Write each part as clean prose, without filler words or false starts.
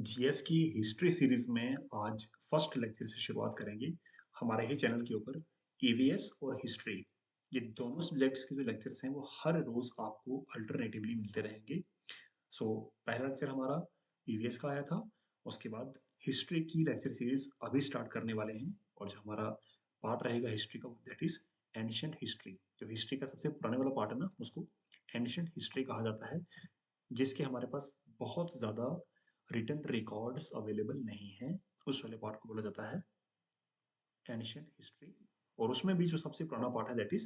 GS की history series में आज फर्स्ट लेक्चर से शुरुआत करेंगे। हमारे ही चैनल के ऊपर ईवीएस और हिस्ट्री, ये दोनों सब्जेक्ट्स के जो लेक्चर्स हैं वो हर रोज आपको अल्टरनेटिवली मिलते रहेंगे। पहला लेक्चर हमारा ईवीएस का आया था। उसके बाद हिस्ट्री की लेक्चर सीरीज अभी स्टार्ट करने वाले हैं, और जो हमारा पार्ट रहेगा हिस्ट्री का दैट इज एंशिएंट हिस्ट्री। जो हिस्ट्री का सबसे पुराने वाला पार्ट है ना, उसको एंशिएंट हिस्ट्री कहा जाता है, जिसके हमारे पास बहुत ज़्यादा रिटन रिकॉर्ड्स अवेलेबल नहीं हैं। उस वाले पार्ट को बोला जाता है एंशिएंट हिस्ट्री। और उसमें भी जो सबसे पुराना पार्ट है दैट इज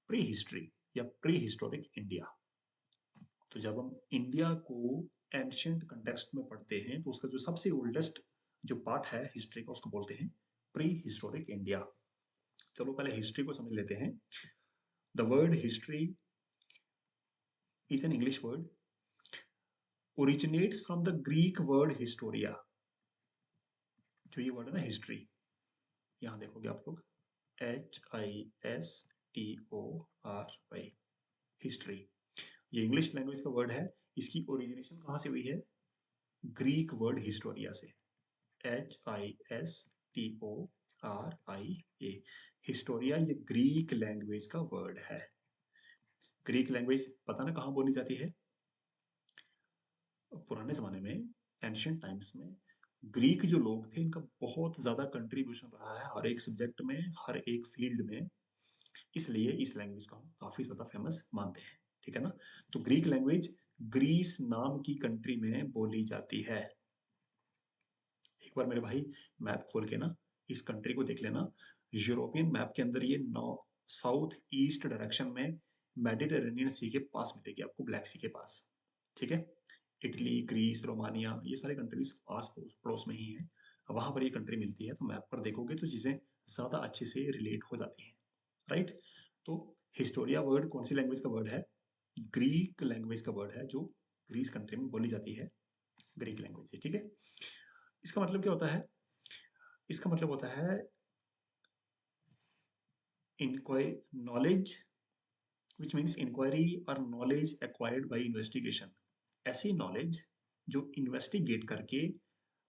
प्री हिस्ट्री या प्री हिस्टोरिक इंडिया। तो जब हम इंडिया को एंशिएंट कंटेक्स्ट में पढ़ते हैं तो उसका जो सबसे ओल्डेस्ट जो पार्ट है हिस्ट्री का उसको बोलते हैं प्री हिस्टोरिक इंडिया। चलो पहले हिस्ट्री को समझ लेते हैं। The word history is an English word, originates from the Greek word Historia. जो ये वर्ड है ना हिस्ट्री, यहाँ देखोगे आप लोग HISTORY, हिस्ट्री। ये इंग्लिश लैंग्वेज का वर्ड है। इसकी ओरिजिनेशन कहाँ से हुई है? ग्रीक वर्ड हिस्टोरिया से। HISTORIA, हिस्टोरिया ये ग्रीक लैंग्वेज का वर्ड है। ग्रीक लैंग्वेज पता ना कहाँ बोली जाती है? पुराने जमाने में, एंशियंट टाइम्स में, ग्रीक जो लोग थे इनका बहुत ज्यादा कंट्रीब्यूशन रहा है हर एक सब्जेक्ट में, हर एक फील्ड में। इसलिए इस लैंग्वेज को हम काफी ज्यादा फेमस मानते हैं। ठीक है ना? तो ग्रीक लैंग्वेज ग्रीस नाम की कंट्री में बोली जाती है। एक बार मेरे भाई मैप खोल के ना इस कंट्री को देख लेना। यूरोपियन मैप के अंदर ये साउथ ईस्ट डायरेक्शन में मेडिटेरेनियन सी के पास मिलेगी आपको, ब्लैक सी के पास। ठीक है? इटली, ग्रीस, रोमानिया, ये सारे कंट्रीज आस पड़ोस में ही हैं। वहां पर ये कंट्री मिलती है, तो मैप पर देखोगे तो चीजें ज्यादा अच्छे से रिलेट हो जाती हैं। राइट? तो हिस्टोरिया वर्ड कौन सी लैंग्वेज का वर्ड है? ग्रीक लैंग्वेज का वर्ड है, जो ग्रीस कंट्री में बोली जाती है। ग्रीक लैंग्वेज है। ठीक है? इसका मतलब क्या होता है? इसका मतलब होता है inquiry knowledge, which means inquiry और नॉलेज एक्वायर्ड बाय इन्वेस्टिगेशन। ऐसी नॉलेज जो इन्वेस्टिगेट करके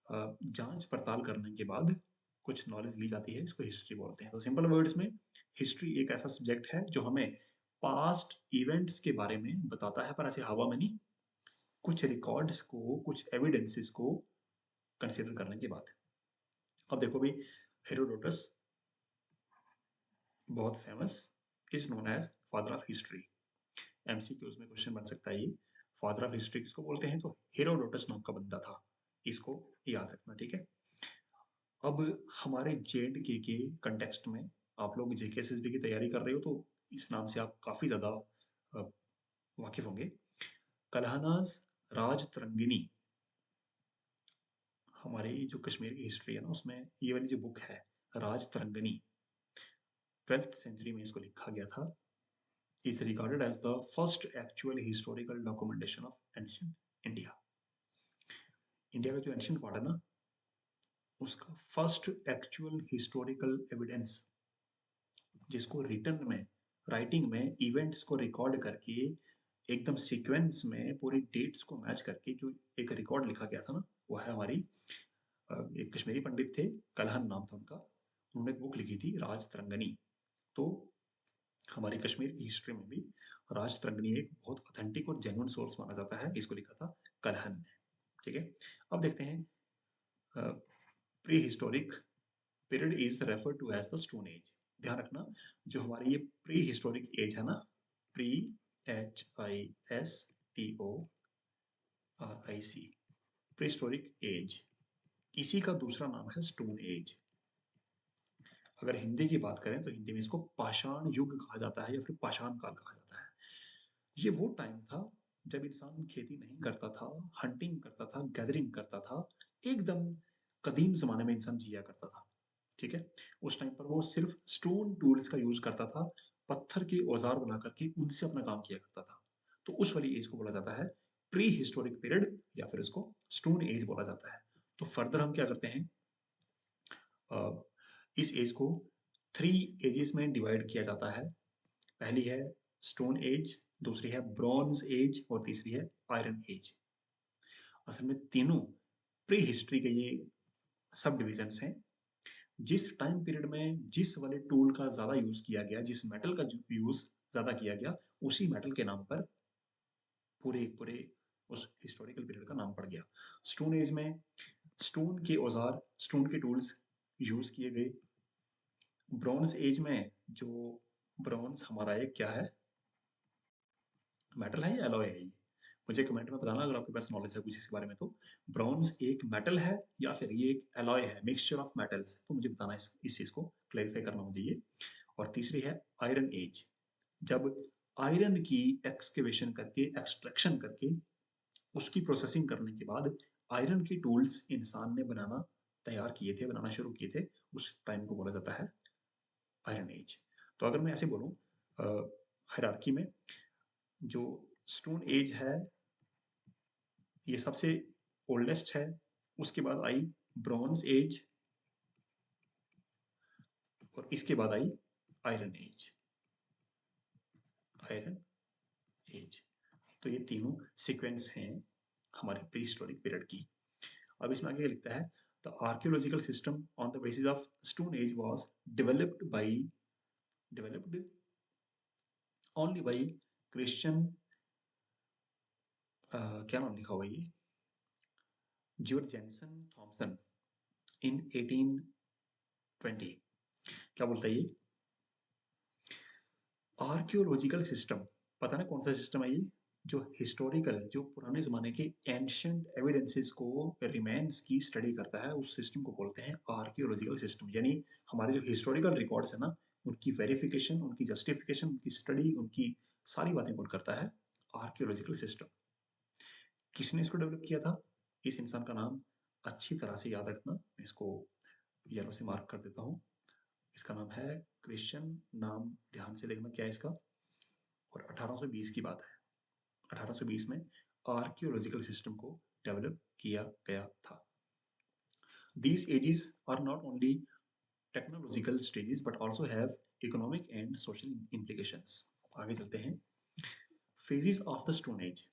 जांच पड़ताल करने के बाद कुछ नॉलेज ली जाती है, इसको हिस्ट्री बोलते हैं। तो सिंपल वर्ड्स में हिस्ट्री एक ऐसा सब्जेक्ट है जो हमें पास्ट इवेंट्स के बारे में बताता है, पर ऐसे हवा में नहीं, कुछ रिकॉर्ड्स को, कुछ एविडेंसेस को कंसिडर करने के बाद। अब देखो भी, हेरोडोटस बहुत famous, is known as father of history. MCQs में क्वेश्चन बन सकता है ये। फादर ऑफ हिस्ट्री किसको बोलते हैं? तो हेरोडोटस नाम का बंदा था। इसको याद रखना। ठीक है? अब हमारे जे.एंड.के के कंटेक्स्ट में, आप लोग जेकेएसएसबी की तैयारी कर रहे हो तो इस नाम से आप काफी ज्यादा वाकिफ होंगे। कल्हनाज राजतरंगिणी, हमारे जो कश्मीर की हिस्ट्री है ना, उसमें ये वाली जो बुक है राजतरंगिणी, 12th सेंचुरी में इसको लिखा गया था। Is regarded as the first actual historical documentation of ancient India. India का जो एंशिएंट पार्ट है ना, उसका फर्स्ट एक्चुअल हिस्टोरिकल एविडेंस, जिसको रिटर्न में, राइटिंग में इवेंट्स को रिकॉर्ड करके एकदम सीक्वेंस में पूरी डेट्स को मैच करके जो एक रिकॉर्ड लिखा गया था ना, वो है हमारी एक कश्मीरी पंडित थे, कलहन नाम था उनका। उन्होंने एक बुक लिखी थी राजतरंगिणी। तो हमारी कश्मीर की हिस्ट्री में भी राजतरंगिणी एक बहुत ऑथेंटिक और जेन्युइन सोर्स माना जाता है। इसको लिखा था कलहन ने। ठीक है? अब देखते हैं, pre historic period is refer to as the stone age. ध्यान रखना, जो हमारी ये प्री हिस्टोरिक एज है ना, pre, HISTORIC, pre historic age, इसी का दूसरा नाम है स्टोन एज। अगर हिंदी की बात करें तो हिंदी में इसको पाषाण युग कहा जाता है, या फिर पाषाण काल कहा जाता है। ये वो टाइम था जब इंसान खेती नहीं करता था, हंटिंग करता था, गैदरिंग करता था। एकदम कदीम जमाने में इंसान जिया करता था। ठीक है? उस टाइम पर वो सिर्फ स्टोन टूल्स का यूज करता था, पत्थर के औजार बना करके उनसे अपना काम किया करता था। तो उस वाली एज को बोला जाता है प्री हिस्टोरिक पीरियड, या फिर इसको स्टोन एज बोला जाता है। तो फर्दर हम क्या करते हैं, इस एज को 3 एजेस में डिवाइड किया जाता है। पहली है स्टोन एज, दूसरी है ब्रॉन्ज एज, और तीसरी है आयरन एज। असल में तीनों प्री हिस्ट्री के ये सब डिविजन्स हैं। जिस टाइम पीरियड में जिस वाले टूल का ज़्यादा यूज़ किया गया, जिस मेटल का यूज़ ज़्यादा किया गया, उसी मेटल के नाम पर पूरे पूरे उस हिस्टोरिकल पीरियड का नाम पड़ गया। स्टोन एज में स्टोन के औजार, स्टोन के टूल्स यूज़ किए गए। ब्रॉन्ज एज में जो ब्रॉन्ज हमारा एक क्या है, मेटल है या एलॉय है ये? मुझे कमेंट में बताना अगर आपके पास नॉलेज है कुछ इसके बारे में तो। ब्रॉन्ज एक मेटल है या फिर ये एक एलॉय है, मिक्सचर ऑफ मेटल्स, तो मुझे बताना इस चीज़ को क्लैरिफाई करना मुझे ये। और तीसरी है आयरन एज, जब आयरन की एक्सकेवेशन करके, एक्सट्रैक्शन करके, उसकी प्रोसेसिंग करने के बाद आयरन के टूल्स इंसान ने बनाना तैयार किए थे, बनाना शुरू किए थे, उस टाइम को बोला जाता है आयरन एज। तो अगर मैं ऐसे बोलूँ हायरार्की में जो स्टोन एज है ये सबसे ओल्डेस्ट है, उसके बाद आई ब्रॉन्ज एज और इसके बाद आई आयरन एज। आयरन एज, तो ये तीनों सीक्वेंस हैं हमारे प्री हिस्टोरिक पीरियड की। अब इसमें आगे लिखता है the archaeological system on the basis of stone age was developed only by Christian, क्या नाम लिखा हुआ ये, जॉर्जेनसन थॉमसन इन 1820। क्या बोलता है ये? आर्कियोलॉजिकल सिस्टम, पता ना कौन सा सिस्टम है ये, जो हिस्टोरिकल, जो पुराने जमाने के एंशियंट एविडेंसेस को, रिमेन्स की स्टडी करता है, उस सिस्टम को बोलते हैं आर्कियोलॉजिकल सिस्टम। यानी हमारे जो हिस्टोरिकल रिकॉर्ड्स है ना, उनकी वेरिफिकेशन, उनकी जस्टिफिकेशन, उनकी स्टडी, उनकी सारी बातें कौन करता है? Archaeological system. किसने इसको डेवलप किया था? इस इंसान का नाम अच्छी तरह से याद रखना, मैं इसको येलो से मार्क कर देता हूँ। इसका नाम है क्रिश्चियन, नाम ध्यान से देखना क्या है इसका। और 1820 की बात है, 1820 में आर्कियोलॉजिकल सिस्टम को डेवलप किया गया था। These ages are not only technological stages but also have economic and social implications. आगे चलते हैं। Phases of the Stone Age।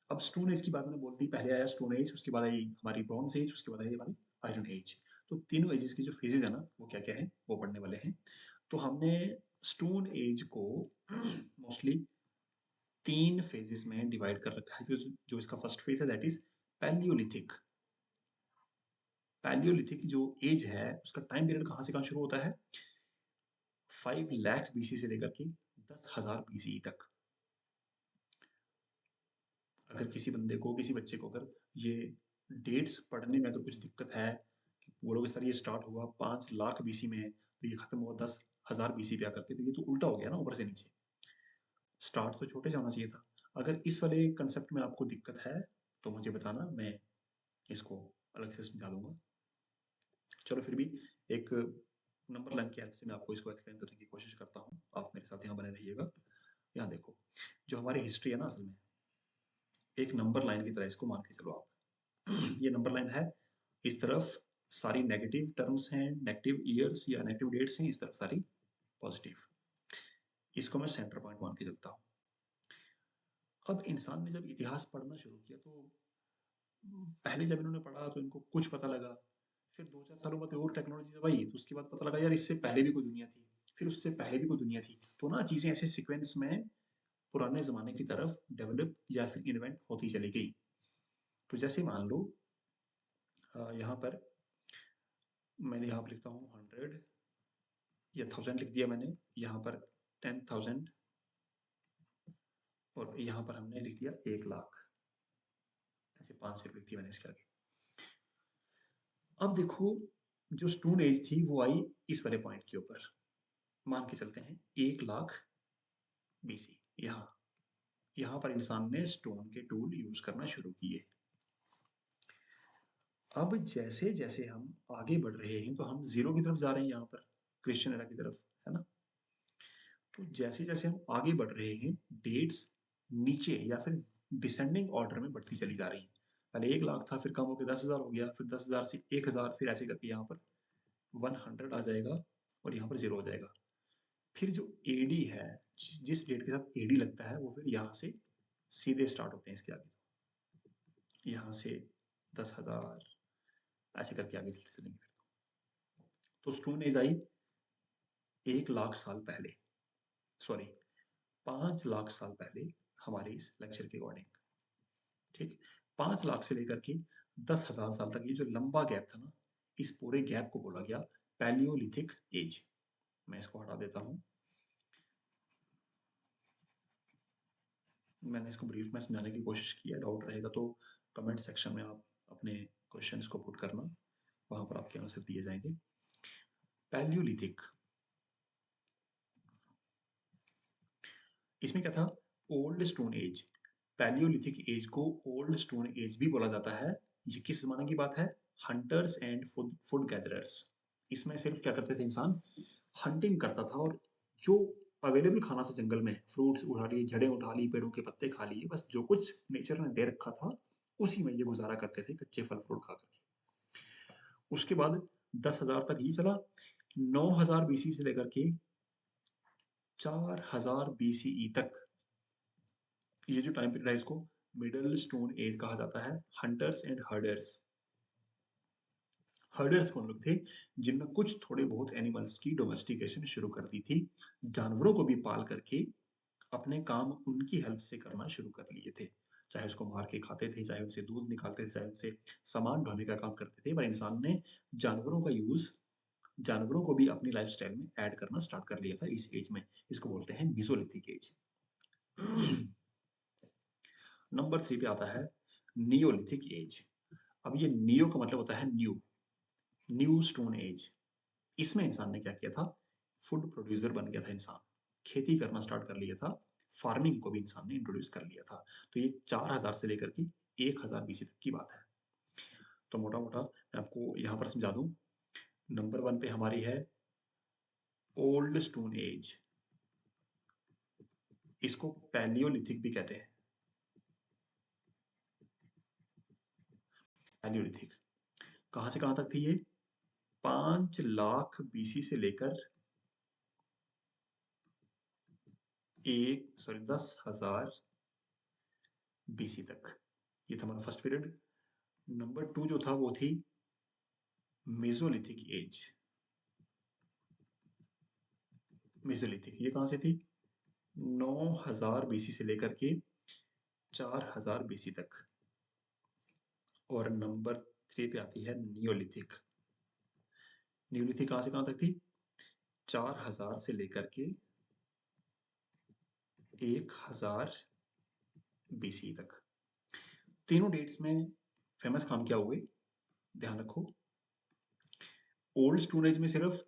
अब स्टोन एज की बात मैंने बोल दी, पहले आया स्टोन एज, उसके बाद आई हमारी ब्रॉन्ज एज, उसके बाद आई हमारी आयरन एज। तो तीनों एजेस की जो फेजेस है ना, वो क्या क्या है वो पढ़ने वाले हैं। तो हमने स्टोन एज को मोस्टली 3 फेजेस में डिवाइड कर रखा है। जो इसका फर्स्ट फेज है दैट इज पैलियोलिथिक। पैलियोलिथिक जो एज है उसका टाइम पीरियड कहाँ से कहाँ शुरू होता है? 5 लाख बीसी से लेकर के 10,000 बीसी तक। अगर किसी बंदे को, किसी बच्चे को अगर ये डेट्स पढ़ने में अगर कुछ दिक्कत है, बोलोगे सर ये स्टार्ट हुआ 5 लाख बीसी में तो ये खत्म हुआ 10,000 बीसी पे आकर के, तो ये तो उल्टा हो गया ना ऊपर से नीचे। स्टार्ट तो छोटे से होना चाहिए था। अगर इस वाले कंसेप्ट में आपको दिक्कत है तो मुझे बताना, मैं इसको अलग से समझा दूंगा। चलो फिर भी एक नंबर लाइन की हेल्प से मैं आपको इसको एक्सप्लेन करने की कोशिश करता हूँ, आप मेरे साथ यहाँ बने रहिएगा। यहाँ देखो, जो हमारी हिस्ट्री है ना, असल में एक नंबर लाइन की तरह इसको मान के चलो आप। ये नंबर लाइन है, इस तरफ सारी नेगेटिव टर्म्स हैं, नेगेटिव ईयर्स या नेगेटिव डेट्स हैं, इस तरफ सारी पॉजिटिव। इसको मैं सेंटर पॉइंट मान के चलता हूँ। अब इंसान ने जब इतिहास पढ़ना शुरू किया तो पहले जब इन्होंने पढ़ा तो इनको कुछ पता लगा, फिर 2-4 सालों बाद और टेक्नोलॉजी जब आई तो उसके बाद पता लगा यार इससे पहले भी कोई दुनिया थी, फिर उससे पहले भी कोई दुनिया थी। तो ना चीजें ऐसे सीक्वेंस में पुराने जमाने की तरफ डेवलप या फिर इन्वेंट होती चली गई। तो जैसे मान लो यहाँ पर मैंने यहाँ पर लिखता हूँ 100 या 1000 लिख दिया मैंने, यहाँ पर 10,000 और यहाँ पर हमने लिख दिया 1 लाख, ऐसे 5 सिर्फ लिख दिया मैंने इसके आगे। अब देखो, जो स्टोन एज थी वो आई इस वाले पॉइंट के ऊपर, मान के चलते हैं 1 लाख बीसी। यहाँ यहाँ पर इंसान ने स्टोन के टूल यूज करना शुरू किए। अब जैसे जैसे हम आगे बढ़ रहे हैं तो हम जीरो की तरफ जा रहे हैं, यहाँ पर क्रिश्चियन एरा की तरफ, है ना। तो जैसे जैसे हम आगे बढ़ रहे हैं डेट्स नीचे या फिर डिसेंडिंग ऑर्डर में बढ़ती चली जा रही है। पहले 1 लाख था, फिर कम होकर 10,000 हो गया, फिर 10,000 से 1,000, फिर ऐसे करके यहाँ पर 100 आ जाएगा और यहाँ पर जीरो हो जाएगा। फिर जो एडी है, जिस डेट के साथ एडी लगता है वो फिर यहाँ से सीधे स्टार्ट होते हैं इसके आगे। यहाँ से 10,000, ऐसे करके आगे चलते चलेंगे। तो स्टोन एज आई 1 लाख साल पहले, सॉरी 5 लाख साल पहले हमारे इस लेक्चर के अकॉर्डिंग। ठीक, 5 लाख से लेकर के 10,000 साल तक ये जो लंबा गैप था ना, इस पूरे गैप को बोला गया पैलियोलिथिक एज। मैं इसको हटा देता हूँ। मैंने इसको ब्रीफ में समझाने की कोशिश की है, डाउट रहेगा तो कमेंट सेक्शन में आप अपने क्वेश्चंस को पुट करना, वहां पर आपके आंसर दिए जाएंगे। पैलियोलिथिक, इसमें क्या था, old stone age. Palaeolithic age को ओल्ड स्टोन एज भी बोला जाता है। ये किस जमाने की बात है, हंटर्स एंड फूड गैदरर्स। इसमें सिर्फ क्या करते थे इंसान, हंटिंग करता था, और जो अवेलेबल खाना था जंगल में, फ्रूट्स उठा लिए, जड़ें उठा ली, पेड़ों के पत्ते खा लिए, बस जो कुछ नेचर ने दे रखा था उसी में ये गुजारा करते थे, कच्चे फल फ्रूट खा करके। उसके बाद 10,000 तक ही चला। 9,000 बीसी से लेकर के 4,000 बीसीई तक, ये जो टाइम पीरियड है इसको मिडल स्टोन एज कहा जाता है। हंटर्स एंड हर्डर्स, हर्डर्स कौन लोग थे, जिनमें कुछ थोड़े बहुत एनिमल्स की डोमेस्टिकेशन शुरू कर दी थी, जानवरों को भी पाल करके अपने काम उनकी हेल्प से करना शुरू कर लिए थे। चाहे उसको मार के खाते थे, चाहे उनसे दूध निकालते थे, चाहे उनसे सामान ढोने का काम करते थे, पर इंसान ने जानवरों का यूज, जानवरों को भी अपनी लाइफस्टाइल में ऐड करना स्टार्ट कर लिया था इस एज में। इसको बोलते हैं मिसोलिथिक एज। नंबर 3 पे आता है नियोलिथिक एज। अब ये नियो का मतलब होता है न्यू, न्यू स्टोन एज। इसमें इंसान ने क्या किया था, फूड प्रोड्यूसर बन गया था इंसान, खेती करना स्टार्ट कर लिया था, फार्मिंग को भी इंसान ने इंट्रोड्यूस कर लिया था। तो ये 4,000 से लेकर के 1,000 बीसी तक की बात है। तो मोटा मोटा मैं आपको यहाँ पर समझा दूं। नंबर 1 पे हमारी है ओल्ड स्टोन एज, इसको पैलियोलिथिक भी कहते हैं। पैलियोलिथिक कहाँ से कहाँ तक थी ये, 5 लाख बीसी से लेकर 10,000 बीसी तक, ये था हमारा फर्स्ट पीरियड। नंबर 2 जो था वो थी मेसोलिथिक एज। मेसोलिथिक ये कहाँ से थी, 9,000 बीसी से लेकर के 4,000 बीसी तक। और नंबर 3 पे आती है नियोलिथिक। नियोलिथिक कहाँ से कहाँ तक थी, 4,000 से लेकर के 1,000 बीसी तक। तीनों डेट्स में फेमस काम क्या हुए, ध्यान रखो। ओल्ड स्टोन एज में सिर्फ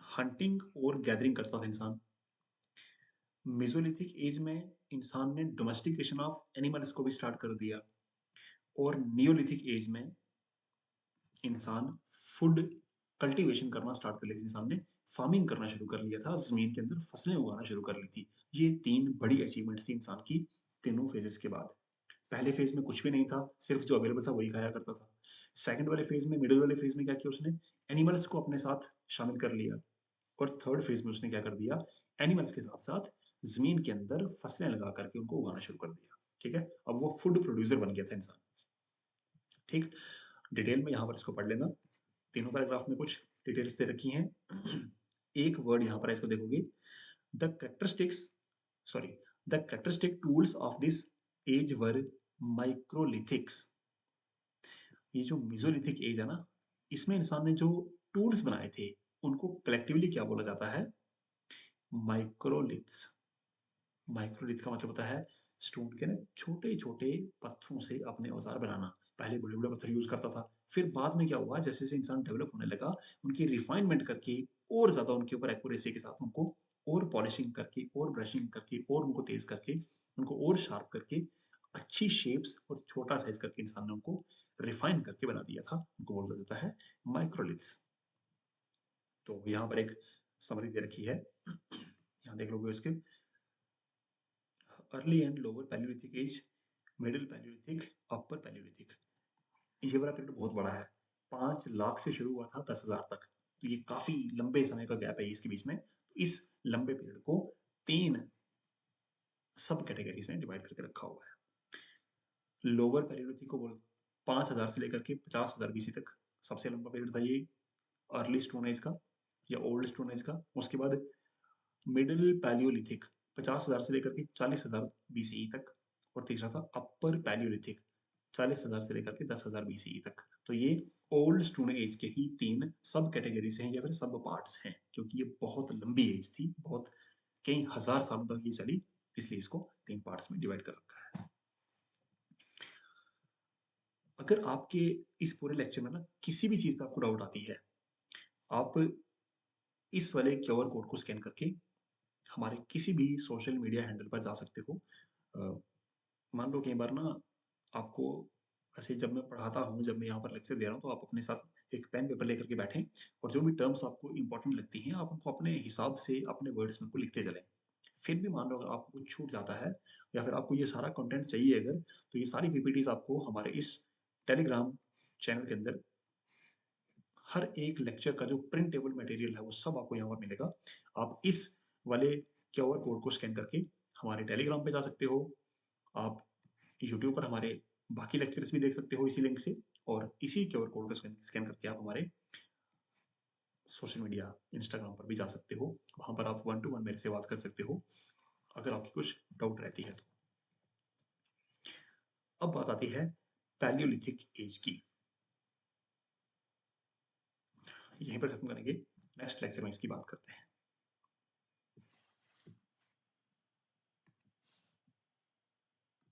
हंटिंग और गैदरिंग करता था इंसान। मेसोलिथिक एज में इंसान ने डोमेस्टिकेशन ऑफ एनिमल्स को भी स्टार्ट कर दिया। और नियोलिथिक एज में इंसान फूड कल्टीवेशन करना स्टार्ट कर लिया था, इंसान ने फार्मिंग करना शुरू कर लिया था, जमीन के अंदर फसलें उगाना शुरू कर ली थी। ये 3 बड़ी अचीवमेंट्स थी इंसान की तीनों फेजेस के बाद। पहले फेज में कुछ भी नहीं था, सिर्फ जो अवेलेबल था वही खाया करता था। सेकंड वाले फेज में, मिडिल वाले फेज में क्या किया उसने, एनिमल्स को अपने साथ शामिल कर लिया। और थर्ड फेज में उसने क्या कर दिया, एनिमल्स के साथ साथ जमीन के अंदर फसलें लगा करके उनको उगाना शुरू कर दिया। ठीक है, अब वो फूड प्रोड्यूसर बन गया था इंसान। ठीक, डिटेल में यहाँ पर इसको पढ़ लेना, तीनों पैराग्राफ में कुछ डिटेल्स दे रखी हैं। एक वर्ड यहाँ पर है, इसको देखोगे, the characteristics, sorry, the characteristic tools of this age were microlithics. ये जो मिजोलिथिक एज है ना, इसमें इंसान ने जो टूल्स बनाए थे उनको कलेक्टिवली क्या बोला जाता है, माइक्रोलिथ्स। माइक्रोलिथ का मतलब होता है स्टोन के ना छोटे छोटे पत्थरों से अपने औजार बनाना। पहले बड़े बड़े पत्थर यूज करता था, फिर बाद में क्या हुआ, जैसे जैसे इंसान डेवलप होने लगा, उनकी रिफाइनमेंट करके और ज्यादा उनके ऊपर एक्यूरेसी के साथ उनको और पॉलिशिंग करके और ब्रशिंग करके और उनको तेज करके उनको और शार्प करके अच्छी शेप्स और छोटा साइज करके इंसान ने उनको रिफाइन करके बना दिया था, उनको बोला जाता है माइक्रोलिथ्स। तो यहाँ पर एक समरी दे रखी है, यहाँ देख लोगे इसके, early and lower palaeolithic age, middle palaeolithic, upper palaeolithic. ये वाला पीरियड बहुत बड़ा है, 5 लाख से शुरू हुआ था 10,000 तक, तो ये काफी लंबे समय का गैप है इसके बीच में। तो इस लंबे पीरियड को 3 सब कैटेगरीज में डिवाइड करके रखा हुआ है। लोअर पैलियोलिथिक को बोल, 5000 से लेकर के 50,000 बीसी तक सबसे लंबा पीरियड था ये अर्ली स्टोन एज का या ओल्ड स्टोन एज का। उसके बाद मिडिल पैलियोलिथिक 50,000 से लेकर के 40,000 बीसीई तक, और तीसरा था अपर पैलियोलिथिक 40,000 से लेकर के 10,000 बीसीई तक। तो ये ओल्ड स्टोन एज के ही 3 सब कैटेगरीज हैं या फिर सब पार्ट्स हैं, क्योंकि ये बहुत लंबी एज थी, बहुत कई हजार सालों तक ये चली, इसलिए इसको 3 पार्ट्स में डिवाइड कर रखा है। अगर आपके इस पूरे लेक्चर में ना किसी भी चीज पे आपको डाउट आती है, आप इस वाले क्यूआर कोड को स्कैन करके हमारे किसी भी सोशल मीडिया हैंडल पर जा सकते हो। मान लो कई बार ना आपको, ऐसे जब मैं पढ़ाता हूँ, जब मैं यहाँ पर लेक्चर दे रहा हूँ, तो आप अपने साथ एक पेन पेपर लेकर के बैठें और जो भी टर्म्स आपको इंपॉर्टेंट लगती हैं आप उनको अपने हिसाब से अपने वर्ड्स में उनको लिखते चलें। फिर भी मान लो अगर आपको कुछ छूट जाता है या फिर आपको ये सारा कंटेंट चाहिए अगर, तो ये सारी पीपीटीज आपको हमारे इस टेलीग्राम चैनल के अंदर हर एक लेक्चर का जो प्रिंटेबल मटेरियल है वो सब आपको यहाँ पर मिलेगा। आप इस वाले क्यूआर कोड को स्कैन करके हमारे टेलीग्राम पे जा सकते हो। आप यूट्यूब पर हमारे बाकी लेक्चर्स भी देख सकते हो इसी लिंक से, और इसी क्यूआर कोड को स्कैन करके आप हमारे सोशल मीडिया इंस्टाग्राम पर भी जा सकते हो। वहां पर आप 1 to 1 मेरे से बात कर सकते हो अगर आपकी कुछ डाउट रहती है तो। अब बात आती है पैलियोलिथिक एज की। यहीं पर खत्म करेंगे, नेक्स्ट लेक्चर में इसकी बात करते हैं।